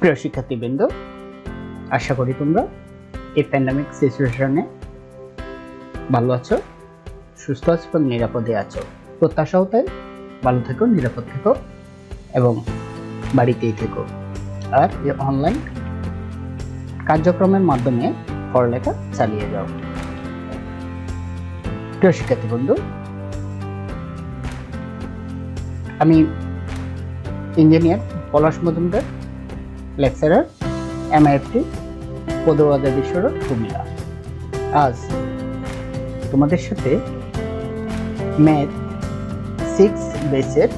প্রিয় শিক্ষার্থীবৃন্দ, আশা করি তোমরা এই প্যান্ডামিক সিচুয়েশনে ভালো আছো, সুস্থ আছো এবং নিরাপদে আছো। প্রত্যাশা হতে ভালো থেকো, নিরাপদ থেকো এবং বাড়িতেই থেকো। আর এই অনলাইন কার্যক্রমের মাধ্যমে পড়ালেখা চালিয়ে যাও। প্রিয় শিক্ষার্থী বন্ধু, আমি ইঞ্জিনিয়ার পলাশ মজুমদার, লেকচারার MIFT পদুয়াদা বিশ্বরোড, কুমিল্লা। আজ তোমাদের সাথে ম্যাথ 6 বেসের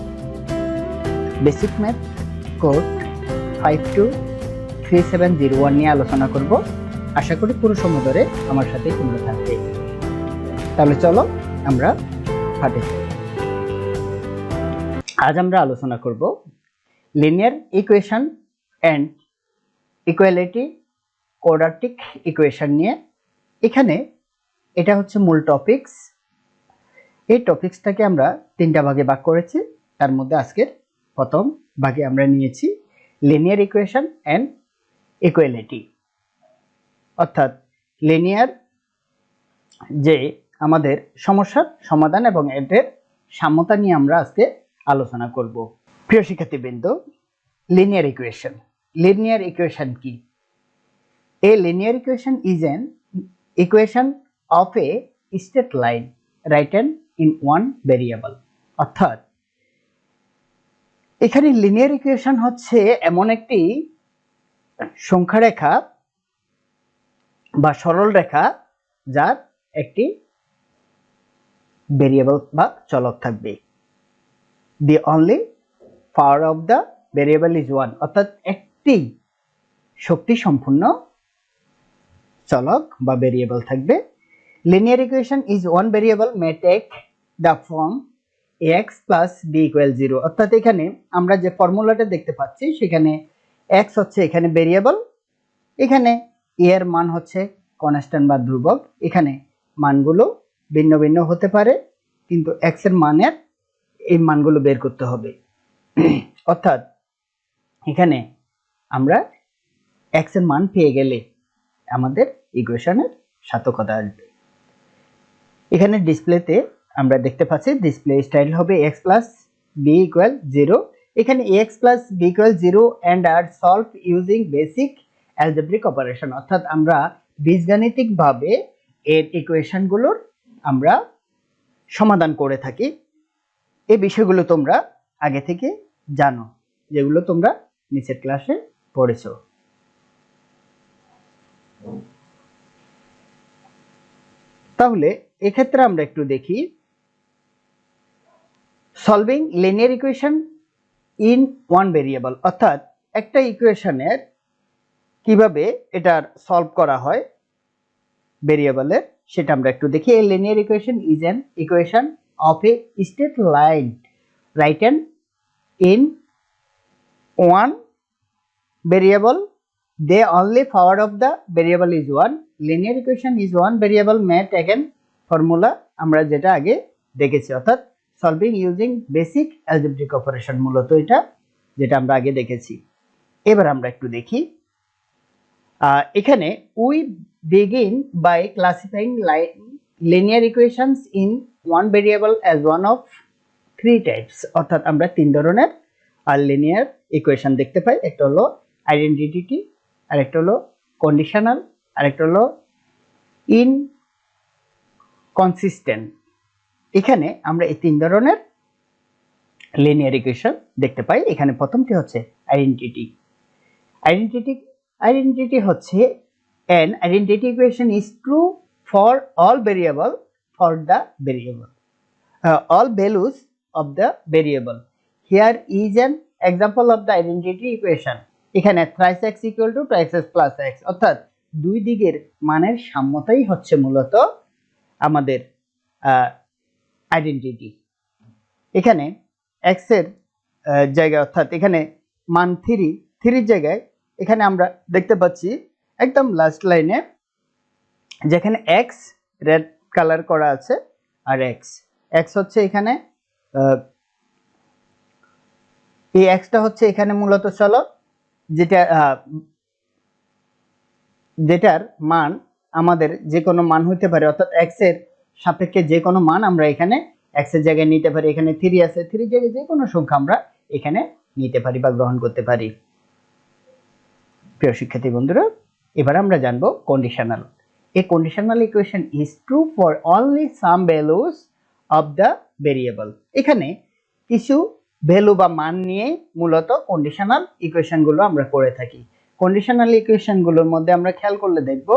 বেসিক ম্যাথ কোড 523701 নিয়ে আলোচনা করব। আশা করি পুরো সময় ধরে আমার সাথে তোমরা থাকবে। তাহলে চলো আমরা পাঠে যাই। আজ আমরা আলোচনা করব linear equation and equality quadratic equation নিয়ে। এখানে এটা হচ্ছে মূল টপিকস। এই টপিকসটাকে আমরা 3টা ভাগে ভাগ করেছি। তার মধ্যে আজকের প্রথম ভাগে আমরা নিয়েছি লিনিয়ার ইকুয়েশন এন্ড ইকুয়ালিটি, অর্থাৎ লিনিয়ার যে আমাদের সমস্যার সমাধান এবং এদের সাম্যতা নিয়ে আমরা আজকে আলোচনা করব। প্রিয় শিক্ষার্থীবৃন্দ, লিনিয়ার ইকুয়েশন। লিনিয়ার ইকুয়েশন কি? A linear equation is an equation of a straight line written in one variable. অর্থাৎ এখানে লিনিয়ার ইকুয়েশন হচ্ছে এমন একটি সংখ্যা রেখা বা সরল রেখা যার একটি ভেরিয়েবল বা চলক থাকবে। The only power of the variable is 1. অর্থাৎ একটি শক্তি সম্পূর্ণ চলক বা ভেরিয়েবল থাকবে। Linear equation is one variable may take the form x plus b equal 0। অর্থাৎ এখানে আমরা যে ফর্মুলাটা দেখতে পাচ্ছি সেখানে x হচ্ছে এখানে ভেরিয়েবল, এখানে a এর মান হচ্ছে কনস্ট্যান্ট বা ধ্রুবক। এখানে মানগুলো ভিন্ন ভিন্ন হতে পারে, কিন্তু x এর মানের এই মানগুলো বের করতে হবে। অর্থাৎ এখানে আমরা x এর মান পেয়ে গেলে আমাদের ইকুয়েশনের সার্থকতা আসবে। এখানে ডিসপ্লেতে আমরা দেখতে পাচ্ছি ডিসপ্লে স্টাইল হবে x প্লাস বি ইকুয়াল 0। এখানে x plus b equal 0 and are solve using basic algebraic operation. অর্থাৎ আমরা বীজগাণিতিকভাবে এর ইকুয়েশনগুলোর আমরা সমাধান করে থাকি। এই বিষয়গুলো তোমরা আগে থেকে জানো, যেগুলো তোমরা নিচের ক্লাসে পড়েছো। তাহলে এক্ষেত্রে আমরা একটু দেখি solving linear equation in one variable. অর্থাৎ একটা ইকুয়েশনের কিভাবে এটার সলভ করা হয় ভেরিয়েবলের, সেটা আমরা একটু দেখি। A linear equation is an equation of A straight line written in one variable. The only power of the variable is 1. Linear equation is one variable may taken formula আমরা যেটা আগে দেখেছি, অর্থাৎ solving using basic algebraic operation, মূলত এটা যেটা আমরা আগে দেখেছি। এবার আমরা একটু দেখি। এখানে we begin by classifying linear equations in one variable as one of three types. অর্থাৎ আমরা 3 ধরনের linear equation দেখতে পাই। একটা হলো আইডেন্টিটি, আরেকটা হলো কন্ডিশনাল, আরেকটা হলো ইনকনসিস্টেন্ট। এখানে আমরা এই 3 ধরনের লিনিয়ার ইকুয়েশন দেখতে পাই। এখানে প্রথমটি হচ্ছে আইডেন্টিটি। আইডেন্টিটি হচ্ছে an identity equation is true for all variable for the variable all values of the variable. Here is an example of the identity equation. এখানে thrice x equal to twice x plus x, অর্থাৎ দুই দিকের মানের সাম্যতাই হচ্ছে মূলত আমাদের identity. এখানে x এর জায়গায়, অর্থাৎ এখানে মান 3 জায়গায় এখানে আমরা দেখতে পাচ্ছি একদম লাস্ট লাইনে যেখানে x রেড কালার করা আছে আর x হচ্ছে এখানে এই x টা হচ্ছে এখানে মূলত চলক, যেটা যেটার মান আমাদের যে কোনো মান হতে পারে, অর্থাৎ x এর সাপেক্ষে যে কোনো মান আমরা এখানে x এর জায়গায় নিতে পারি। এখানে 3 আছে, 3 জায়গায় যে কোনো সংখ্যা আমরা এখানে নিতে পারি বা গ্রহণ করতে পারি। প্রিয় শিক্ষার্থী বন্ধুরা, এবার আমরা জানবো conditional. A conditional equation is true for only some values of the variable. এখানে কিছু ভ্যালু বা মান নিয়ে মূলত কন্ডিশনাল ইকুয়েশন গুলো আমরা করে থাকি। কন্ডিশনাল ইকুয়েশন গুলোর মধ্যে আমরা খেয়াল করলে দেখব,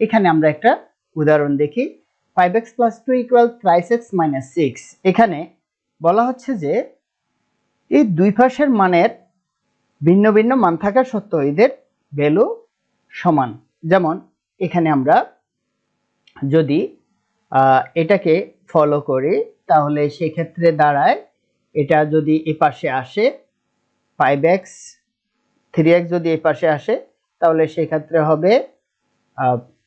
এখানে আমরা একটা উদাহরণ দেখি। 5x + 2 = thrice x - 6। এখানে বলা হচ্ছে যে এই দুই পাশের মানের ভিন্ন ভিন্ন মান থাকা সত্ত্বেও এদের ভ্যালু সমান। যেমন এখানে আমরা যদি এটাকে ফলো করি তাহলে সেই ক্ষেত্রে দাঁড়ায়, এটা যদি এই পাশে আসে 5x, 3x যদি এই পাশে আসে তাহলে সেই ক্ষেত্রে হবে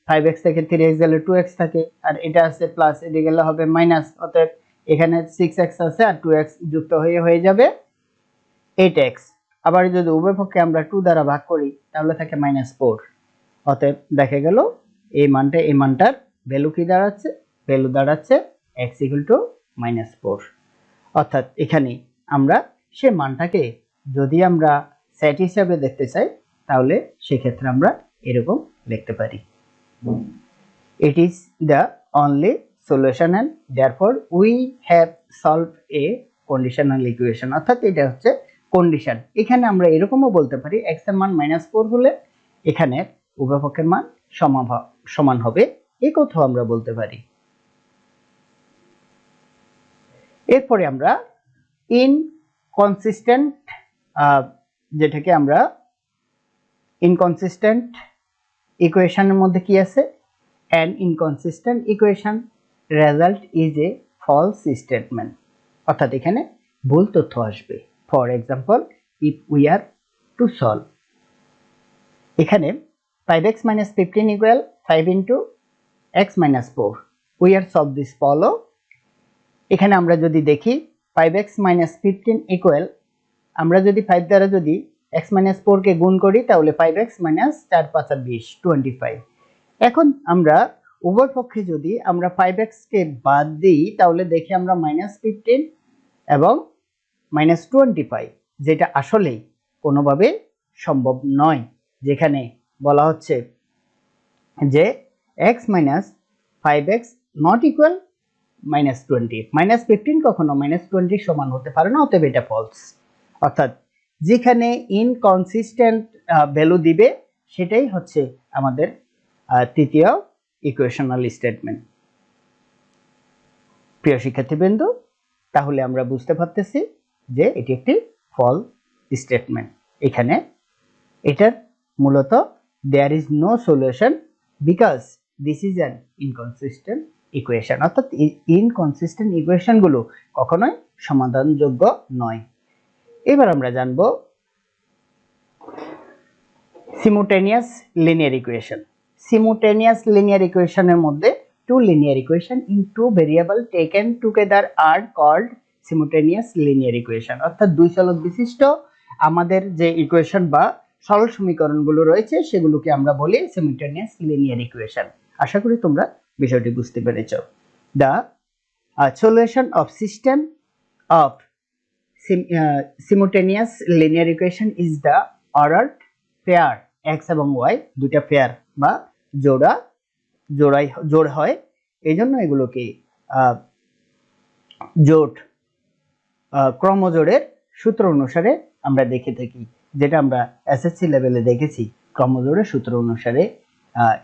5x থেকে 3x গেলে 2x থাকে, আর এটা আছে প্লাস, এদিকে গেলে হবে মাইনাস। অতএব এখানে 6x আছে আর 2x যুক্ত হয়ে যাবে 8x। আবার যদি উভয় পক্ষে আমরা 2 দ্বারা ভাগ করি তাহলে থাকে -4। অতএব দেখা গেল এই মানটার ভ্যালু কি দাঁড়াচ্ছে? ভ্যালু দাঁড়াচ্ছে x = -4। অর্থাৎ এখানে আমরা সেই মানটাকে যদি আমরা সেট হিসাবে দেখতে চাই তাহলে সেক্ষেত্রে আমরা এরকম লিখতে পারি, it is the only solution and therefore we have solved a conditional equation। অর্থাৎ এটা হচ্ছে কন্ডিশন। এখানে আমরা এরকমও বলতে পারি x এর মান -4 হলে এখানে উভয় পক্ষের মান সমান হবে, এই কথাও আমরা বলতে পারি। এরপরে আমরা ইনকনসিস্টেন্ট, যেটাকে আমরা ইনকনসিস্টেন্ট ইকুয়েশনের মধ্যে কি আছে? an inconsistent equation result is a false statement। অর্থাৎ এখানে ভুল তথ্য আসবে। For example, if we are to solve, এখানে 5x - 15 = 5 × x - 4, we are solve this follow। এখানে আমরা যদি দেখি 5x - 15 = আমরা যদি 5 দ্বারা যদি x - 4 কে গুণ করি তাহলে 5x - 4 × 5 = 20, 25। এখন আমরা উভয় পক্ষে যদি আমরা 5x কে বাদ দিই তাহলে দেখি আমরা -15 এবং -25, যেটা আসলেই কোনোভাবে সম্ভব নয়। যেখানে বলা হচ্ছে যে x - 5x not equal -20, -15 কখনো -20 সমান হতে পারে না, অতএব এটা ফলস। অর্থাৎ যেখানে ইনকনসিস্টেন্ট ভ্যালু দিবে সেটাই হচ্ছে আমাদের তৃতীয় ইকুয়েশনাল স্টেটমেন্ট। প্রিয় শিক্ষার্থীবৃন্দ, তাহলে আমরা বুঝতে পারতেছি যে এটি একটি ফল স্টেটমেন্ট। এখানে এটার মূলত there is no solution because this is an inconsistent equation. অর্থাৎ ইনকনসিস্টেন্ট ইকুয়েশন গুলো কখনোই সমাধানযোগ্য নয়। এবার আমরা জানব সিমultaneous linear equation। simultaneous linear equation এর মধ্যে two linear equation in two variable taken together are called simultaneous linear equation। অর্থাৎ দুই চলক বিশিষ্ট আমাদের যে ইকুয়েশন বা সরল সমীকরণগুলো রয়েছে সেগুলোকে আমরা বলি simultaneous linear equation। আশা করি তোমরা বিষয়টি বুঝতে পেরেছো। The solution of system of simultaneous linear equation is the ordered pair x এবং y, দুইটা পেয়ার বা জোড় হয়, এই জন্য এগুলোকে ক্রমজোড়ের সূত্র অনুসারে আমরা দেখে থাকি, যেটা আমরা এসএসসি লেভেলে দেখেছি। ক্রমজোড়ের সূত্র অনুসারে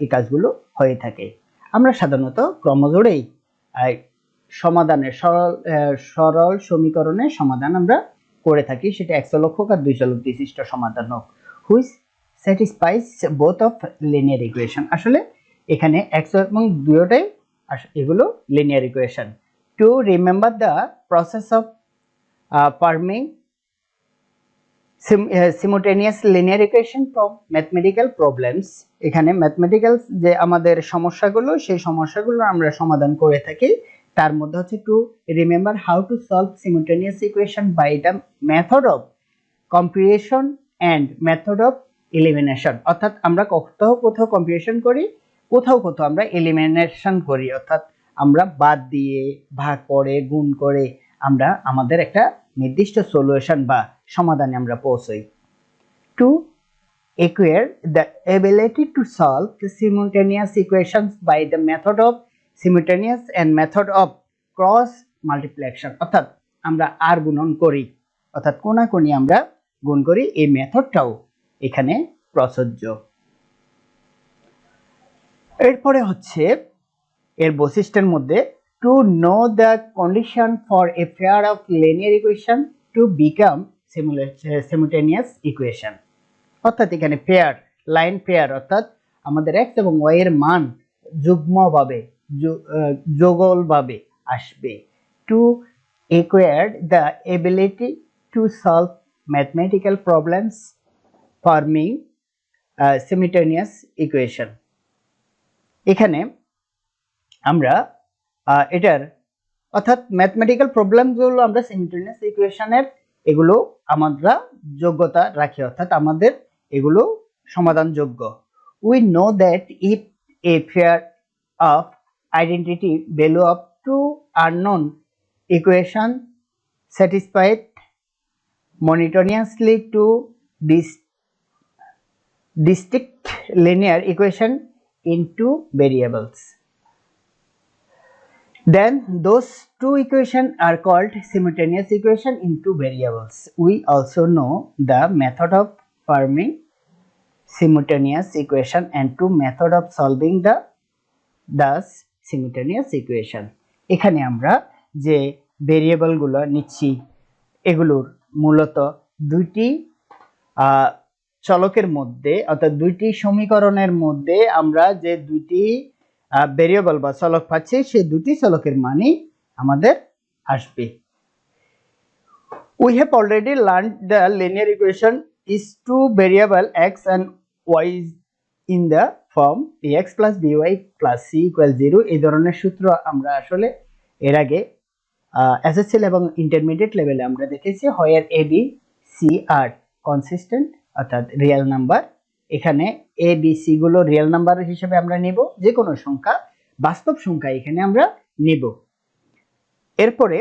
এই কাজগুলো হয়ে থাকে। আমরা সাধারণত ক্রমজোড়েই সমাধানের সরল সমীকরণের সমাধান আমরা করে থাকি, সেটা এক চলক হোক আর দুই চলক বিশিষ্ট সমাধান হোক, which স্যাটিসফাইজ both of linear equation. আসলে এখানে x এবং দুটোটাই এগুলো linear equation. To remember the process of forming simultaneous linear equation from mathematical problems, এখানে ম্যাথমেটিক্যাল যে আমাদের সমস্যাগুলো সেই সমস্যাগুলো আমরা সমাধান করে থাকি। তার মধ্যে হচ্ছে to remember how to solve simultaneous equation by the method of computation and method of elimination অর্থাৎ আমরা কোথাও কোথাও কম্পিউটেশন করি, কোথাও কোথাও আমরা এলিমিনেশন করি, অর্থাৎ আমরা বাদ দিয়ে, ভাগ করে, গুণ করে আমরা আমাদের একটা নির্দিষ্ট সলিউশন বা সমাধানে আমরা পৌঁছাই। To acquire the ability to solve the simultaneous equations by the method of simultaneous and method of cross multiplication অর্থাৎ আমরা আর গুণন করি, অর্থাৎ কোনাকুনি আমরা গুণ করি, এই মেথডটাও এখানে প্রযোজ্য। এরপরে হচ্ছে এর বৈশিষ্ট্যের মধ্যে to know the condition for a pair of linear equation to become simultaneous equation অর্থাৎ এখানে পেয়ার, লাইন পেয়ার অর্থাৎ আমাদের x এবং y এর মান যুগ্মভাবে যোগলভাবে আসবে। To acquire the ability to solve mathematical problems forming simultaneous equation এখানে আমরা এটার অর্থাৎ ম্যাথমেটিক্যাল প্রবলেমগুলো আমরা সিমultaneous ইকুয়েশনের এগুলো আমরা যোগ্যতা রাখি, অর্থাৎ আমাদের এগুলো সমাধানযোগ্য। We know that if a pair of identity value of two unknown equation satisfied monotonously to distinct linear equation into variables, then those two equations are called simultaneous equation into variables. We also know the method of forming simultaneous equation and two method of solving the thus simultaneous equation এখানে আমরা যে variable গুলো নিচ্ছি এগুলোর মূলত দুইটি চলকের মধ্যে অর্থাৎ দুইটি সমীকরণের মধ্যে আমরা যে দুইটি ভেরিয়েবল বা চলক পাচ্ছি সেই দুটি চলকের মানই আমাদের আসবে। We have already learned the linear equation is two variable x and y in the form ax plus by plus c equal 0 এই ধরনের সূত্র আমরা আসলে এর আগে এসএসসি এবং ইন্টারমিডিয়েট লেভেলে আমরা দেখেছি। where a b c are consistent অর্থাৎ রিয়েল নাম্বার, এখানে a b c গুলো রিয়েল নাম্বার হিসেবে আমরা নেব, যে কোনো সংখ্যা বাস্তব সংখ্যা এখানে আমরা নেব। এরপরে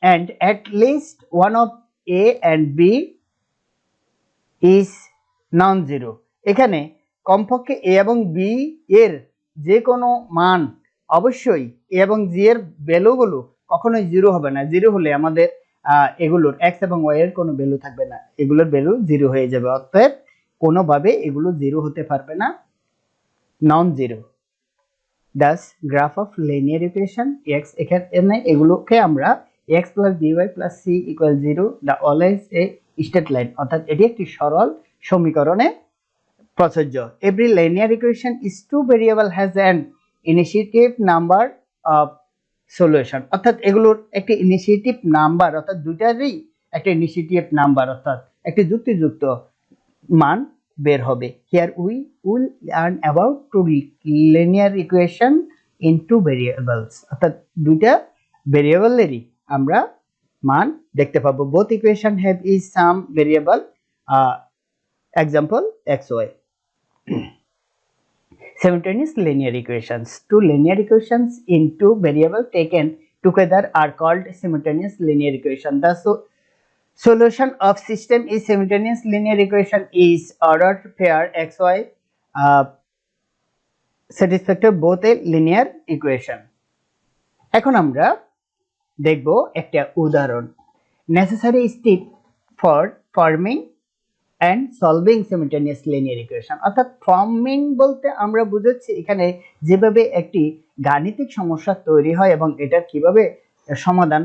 and at least one of a and b is non-zero এখানে কমপক্ষে a এবং b এর যে কোনো মান অবশ্যই a এবং g এর ভ্যালুগুলো কখনোই জিরো হবে না। জিরো হলে আমাদের এগুলোর x এবং y এর কোনো ভ্যালু থাকবে না, এগুলোর ভ্যালু জিরো হয়ে যাবে, অতএব কোনোভাবে এগুলো জিরো হতে পারবে না, non zero. thus graph of linear equation x এখানে এগুলোকে আমরা x plus by plus c equal 0 the always a straight line অর্থাৎ এটি একটি সরল সমীকরণে প্রযোজ্য। every linear equation is two variable has an initiative number of solution অর্থাৎ এগুলোর একটি ইনিশিয়েটিভ নাম্বার অর্থাৎ দুটারই একটা ইনিশিয়েটিভ নাম্বার অর্থাৎ একটি যুক্তিযুক্ত মান বের হবে। here we will learn about two linear equation in two variables অর্থাৎ দুইটা ভেরিয়েবলেরই আমরা মান দেখতে পাবো। both equation have is some variable example xy simultaneous linear equations two linear equations in two variable taken together are called simultaneous linear equation the solution of system is simultaneous linear equation is ordered pair xy satisfactory both a linear equation এখন আমরা দেখব একটা উদাহরণ necessary step for forming and solving simultaneous linear equation অর্থাৎ forming বলতে আমরা বুঝাচ্ছি এখানে যেভাবে একটি গাণিতিক সমস্যা তৈরি হয় এবং এটা কিভাবে সমাধান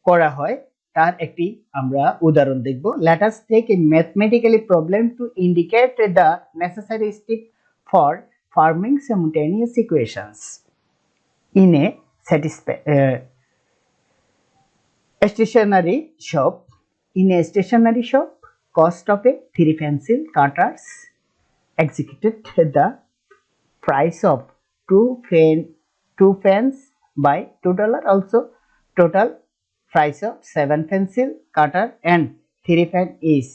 করা হয় তার একটি আমরা উদাহরণ দেখব। let us take a mathematically problem to indicate the necessary step for forming simultaneous equations in a stationery shop. In a stationery shop, cost of a 3 pencil cutters executed the price of two pens by $2 also total price of 7 pencil cutter and 3 pen is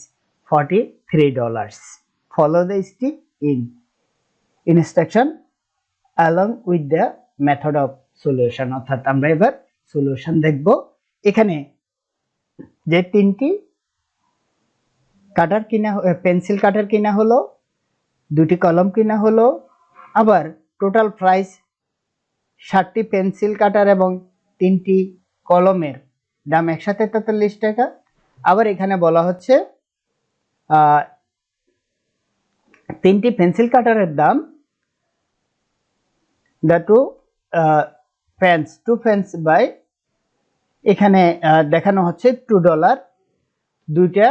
$43. Follow the step in instruction along with the method of solution. অর্থাৎ আমরা এবার solution দেখব। এখানে যে তিনটি কাটার কিনা pencil কাটার কিনা হলো, দুটি কলম কিনা হলো, আবার টোটাল প্রাইস 60টি পেন্সিল কাটার এবং 3টি কলমের দাম একসাথে 43 টাকা। আবার এখানে বলা হচ্ছে 3টি পেন্সিল কাটারের দাম the two pens by এখানে দেখানো হচ্ছে $2, দুইটা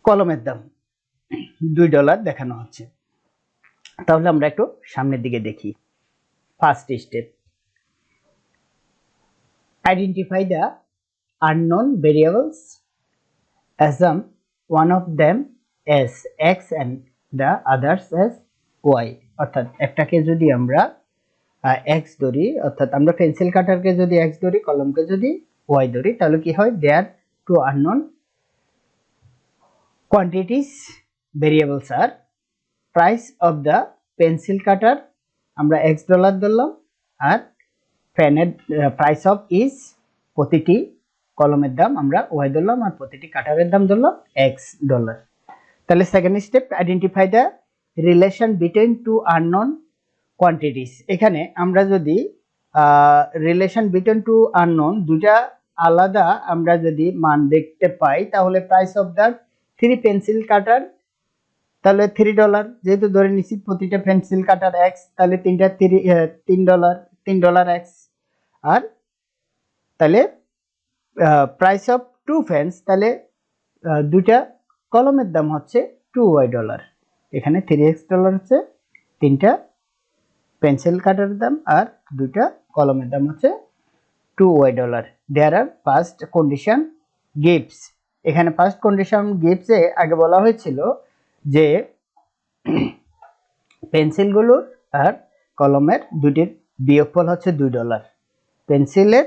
কলমের দাম $2 দেখানো হচ্ছে। তাহলে আমরা একটু সামনের দিকে দেখি। First step, identify the unknown variables, assume one of them as x and the others as y। অর্থাৎ একটাকে যদি আমরা x ধরি, অর্থাৎ আমরা পেন্সিল কাটারকে যদি x ধরি, কলমকে যদি y ধরি, তাহলে কি হয়, there two unknown quantities variables are price of the pencil cutter আমরা $x ধরলাম, আর পেনের প্রাইস অফ ইজ প্রতিটি কলমের দাম আমরা y ধরলাম, আর প্রতিটি কাটারের দাম ধরলাম $x। তাহলে second step, identify the relation between to unknown quantities. এখানে আমরা যদি রিলেশন বিটুইন টু আননোন, দুটা আলাদা আমরা যদি মান দেখতে পাই, তাহলে প্রাইস অফ দ্য 3 পেন্সিল কাটার, তাহলে $3, যেহেতু ধরে নিচ্ছি প্রতিটা পেন্সিল কাটার x, তাহলে তিনটা $3 x। আর তাহলে প্রাইস অফ 2 পেন্স, তাহলে দুইটা কলমের দাম হচ্ছে $2y। এখানে $3x হচ্ছে তিনটা পেন্সিল কাটার দাম, আর দুইটা কলমের দাম হচ্ছে $2y। দেয়ার আর ফার্স্ট কন্ডিশন গিভস। এখানে ফার্স্ট কন্ডিশন গিভসে আগে বলা হয়েছিল যে পেন্সিলগুলোর আর কলমের দুটির বিয়োগফল হচ্ছে $2। পেন্সিলের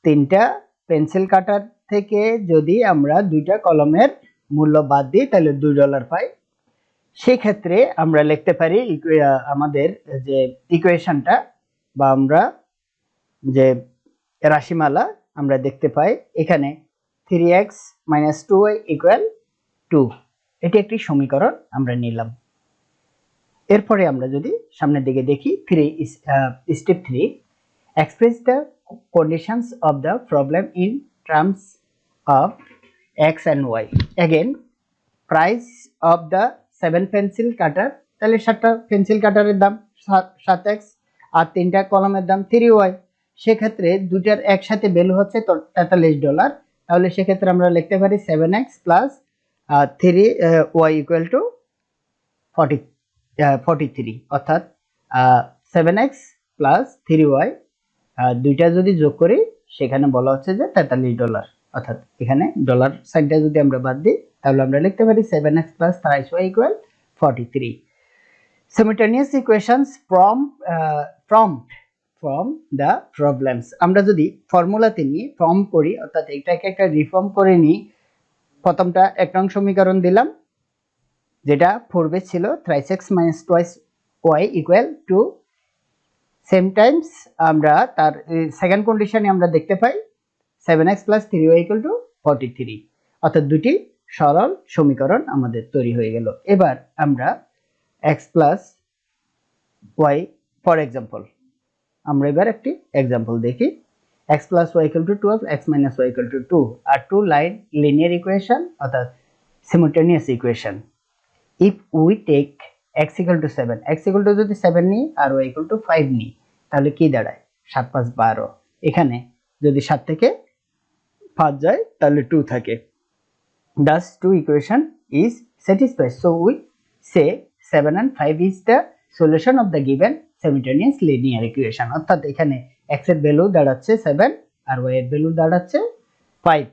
তিনটা পেন্সিল কাটার থেকে যদি আমরা দুইটা কলমের মূল্য বাদ দিই, তাহলে $2 পাই। সেই ক্ষেত্রে আমরা লিখতে পারি আমাদের যে ইকুয়েশনটা বা আমরা যে রাশিমালা আমরা দেখতে পাই, এখানে 3x - 2y = 2। এটি একটি সমীকরণ আমরা নিলাম। এরপরে আমরা যদি সামনের দিকে দেখি, step 3, express the conditions of the problem in terms of x and y. Again, price of the 7 pencil cutter, তাহলে 7টা পেন্সিল কাটারের দাম 7x, আর 3টা কলমের দাম 3y। সেক্ষেত্রে দুটার একসাথে ভ্যালু হচ্ছে $43। তাহলে সেক্ষেত্রে আমরা লিখতে পারি 7x + 3y = 43। অর্থাৎ 7x + 3y দুইটা যদি যোগ করি, সেখানে বলা হচ্ছে যে $43। অর্থাৎ এখানে ডলার সাইনটা যদি আমরা বাদ দিই, তাহলে আমরা লিখতে পারি 7x + 3y = 43। simultaneous equations from the problems। আমরা যদি ফর্মুলাতে নিয়ে ফর্ম করি, অর্থাৎ এটাকে একটা রিফর্ম করে নিই। প্রথমটা এক নং সমীকরণ দিলাম, যেটা পূর্বে ছিল 3x - 2y = 2। সেম টাইমস আমরা তার সেকেন্ড কন্ডিশনে আমরা দেখতে পাই 7x + 3y = 43। অর্থাৎ দুটি সরল সমীকরণ আমাদের তৈরি হয়ে গেল। এবার আমরা x + y, ফর এক্সাম্পল আমরা এবার একটি এক্সাম্পল দেখি। x + y = 12, x - y = 2 আর 2 লাইন লিনিয়ার ইকুয়েশন, অর্থাৎ simultaneous equation. If we take x = 7, x যদি 7 নিই আর y = 5 নিই, তাহলে কি দাঁড়ায়, 7 × 5 = 12। এখানে যদি 7 থেকে 5 যায়, তাহলে 2 থাকে। thus two equation is satisfied, so we say 7 and 5 is the solution of the given simultaneous linear equation। অর্থাৎ এখানে x এর ভ্যালু দাঁড়াচ্ছে 7 আর y এর ভ্যালু দাঁড়াচ্ছে 5।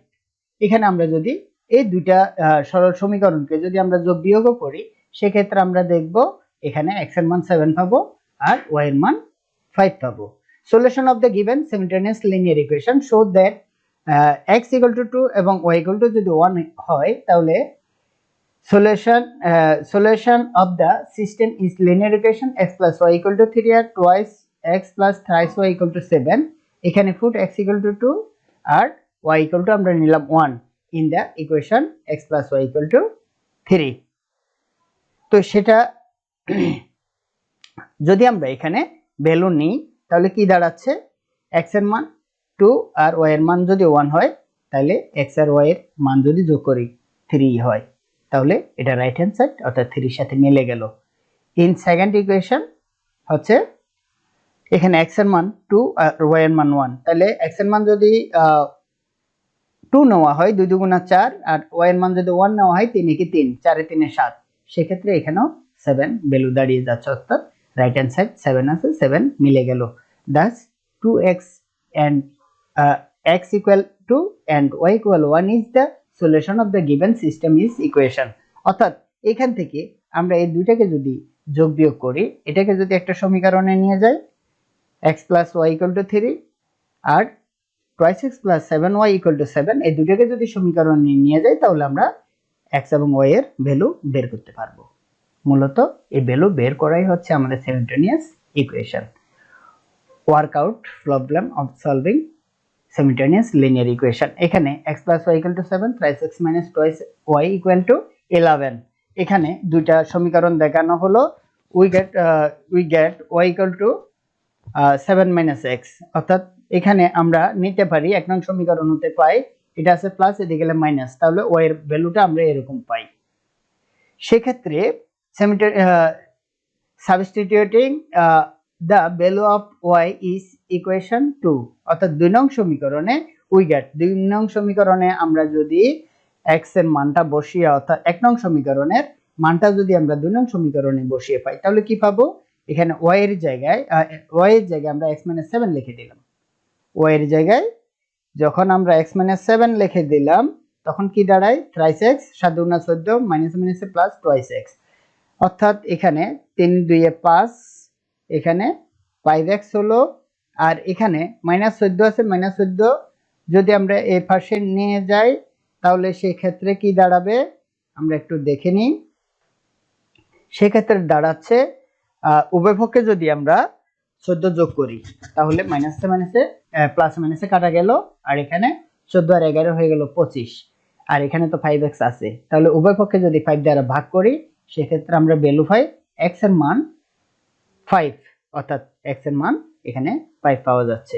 এখানে আমরা যদি এই দুইটা সরল সমীকরণকে যদি আমরা যোগ বিয়োগ করি, সেক্ষেত্রে আমরা দেখব এখানে x এর মান 7 পাবো আর y এর মান 5 পাবো। Solution of the given simultaneous linear equation show that x equal to 2 এবং y ইকুয়াল টু যদি 1 হয় তাহলে solution of the system is linear equation x plus y equal to 3 R twice x plus thrice y equal to 7 এখানে put x equal to 2 R y equal to আমরা নিলাম 1 in the equation x plus y equal to 3 তো সেটা যদি আমরা এখানে value নিই তাহলে কি দাঁড়াচ্ছে x এর মান 2 আর y এর মান যদি 1 হয় তাহলে x আর y এর মান যদি যোগ করি 3 হয় তাহলে এটা রাইট হ্যান্ড সাইড অর্থাৎ 3 এর সাথে মিলে গেল ইন সেকেন্ড ইকুয়েশন হচ্ছে এখানে x এর মান 2 আর y এর মান 1 তাহলে x এর মান যদি 2 নেওয়া হয় 2 দুগুণা 4 আর y এর মান যদি 1 নেওয়া হয় 3 কি 3 4 এ 3 এ 7 সেই ক্ষেত্রে এখানেও 7 ভ্যালু দাঁড়িয়ে যাচ্ছে অর্থাৎ রাইট হ্যান্ড সাইড 7 আছে 7 মিলে গেল thus 2x and x equal to and y equal 1 is the solution of the given system is equation অর্থাৎ এখান থেকে আমরা এই দুইটাকে যদি যোগ বিয়োগ করি এটাকে যদি একটা সমীকরণে নিয়ে যাই x plus y equal to 3 R twice x plus 7y equal to 7 এই দুইটাকে যদি সমীকরণে নিয়ে যাই তাহলে আমরা x এবং y এর ভ্যালু বের করতে পারবো মূলত এই ভ্যালু বের করাই হচ্ছে আমাদের simultaneous equation workout problem of solving simultaneous linear equation এখানে x plus y equal to 7 thrice x minus twice y equal to 11 এখানে দুইটা সমীকরণ দেখানো হলো we get y equal to 7 minus x অর্থাৎ এখানে আমরা নিতে পারি এক নং সমীকরণ হতে পাই এটা আছে প্লাস এদিকে গেলে মাইনাস তাহলে y এর ভ্যালুটা আমরা এরকম পাই সেই ক্ষেত্রে substituting the value of y is equation 2 অর্থাৎ 2 নং সমীকরণে we get 2 নং সমীকরণে আমরা যদি x এর মানটা বসিয়ে অর্থাৎ 1 নং সমীকরণের মানটা যদি আমরা 2 নং সমীকরণে বসিয়ে পাই তাহলে কি পাবো এখানে y এর জায়গায় আমরা x - 7 লিখে দিলাম y এর জায়গায় যখন আমরা x - 7 লিখে দিলাম তখন কি দাঁড়ায় thrice x 7 * 14 মাইনাস মাইনাসে প্লাস twice x অর্থাৎ এখানে 3 2 এ 5 এখানে 5x হলো আর এখানে -14 আছে -14 যদি আমরা এই পাশে নিয়ে যাই তাহলে সেই ক্ষেত্রে কি দাঁড়াবে আমরা একটু দেখে নিই সেই ক্ষেত্রে দাঁড়াচ্ছে উভয় পক্ষে যদি আমরা 14 যোগ করি তাহলে মাইনাসে মাইনাসে প্লাস মাইনাসে কাটা গেল আর এখানে 14 আর 11 হয়ে গেল 25 আর এখানে তো 5x আছে তাহলে উভয় পক্ষে যদি 5 দ্বারা ভাগ করি সেই ক্ষেত্রে আমরা ভ্যালু পাই x এর মান 5 অর্থাৎ x এর মান এখানে 5 পাওয়া যাচ্ছে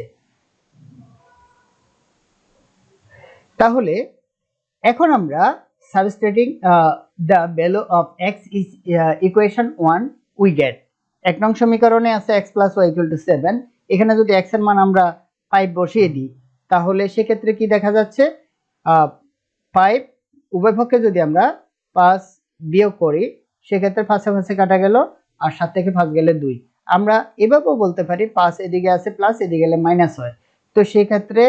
তাহলে এখন আমরা substituting the value of x is equation 1 we get এক নং সমীকরণে আছে x plus y equal to 7 এখানে যদি x এর মান আমরা 5 বসিয়ে দিই তাহলে সেই ক্ষেত্রে কি দেখা যাচ্ছে 5 উভয় পক্ষে যদি আমরা 5 বিয়োগ করি সেই ক্ষেত্রে পাশাপাশি কাটা গেল আর 7 থেকে 5 গেলে 2 আমরা এভাবেও বলতে পারি 5 এদিকে আছে প্লাস এদিকে গেলে মাইনাস হয় তো সেই ক্ষেত্রে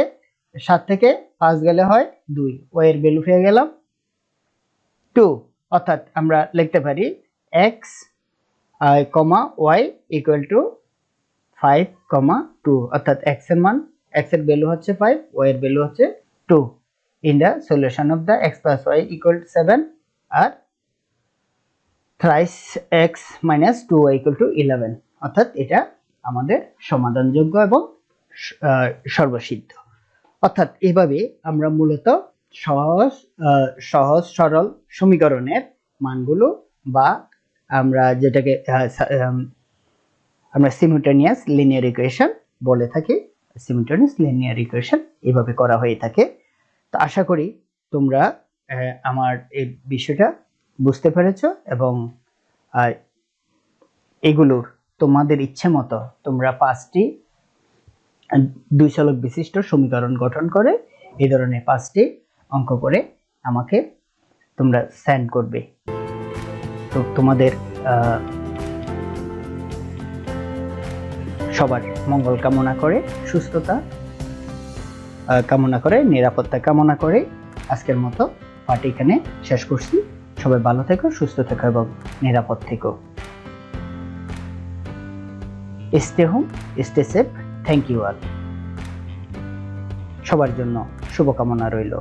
7 থেকে 5 গেলে হয় 2 y এর ভ্যালু পেয়ে গেলাম 2 অর্থাৎ আমরা লিখতে পারি x y equal to 5, 2 অর্থাৎ x এর মান x এর ভ্যালু হচ্ছে 5 y এর ভ্যালু হচ্ছে 2 in the solution of the x plus y equal to 7 R thrice x minus 2y equal to 11 অর্থাৎ এটা আমাদের সমাধানযোগ্য এবং সর্বসিদ্ধ অর্থাৎ এইভাবে আমরা মূলত সহজ সরল সমীকরণের মানগুলো বা আমরা যেটাকে আমরা সিমিলটেনিয়াস লিনিয়ার ইকুয়েশন বলে থাকি সিমিলটেনিয়াস লিনিয়ার ইকুয়েশন এইভাবে করা হয়ে থাকে তো আশা করি তোমরা আমার এই বিষয়টা বুঝতে পেরেছো এবং এগুলোর তোমাদের ইচ্ছে মতো তোমরা 5টি 2 চলক বিশিষ্ট সমীকরণ গঠন করে এই ধরনের 5টি অঙ্ক করে আমাকে তোমরা সেন্ড করবে তো তোমাদের সবার মঙ্গল কামনা করে সুস্থতা কামনা করে নিরাপত্তা কামনা করে আজকের মতো পাঠ এখানে শেষ করছি সবাই ভালো থেকো সুস্থ থেকো এবং নিরাপদ থেকো stay home stay safe thank you all সবার জন্য শুভকামনা রইল।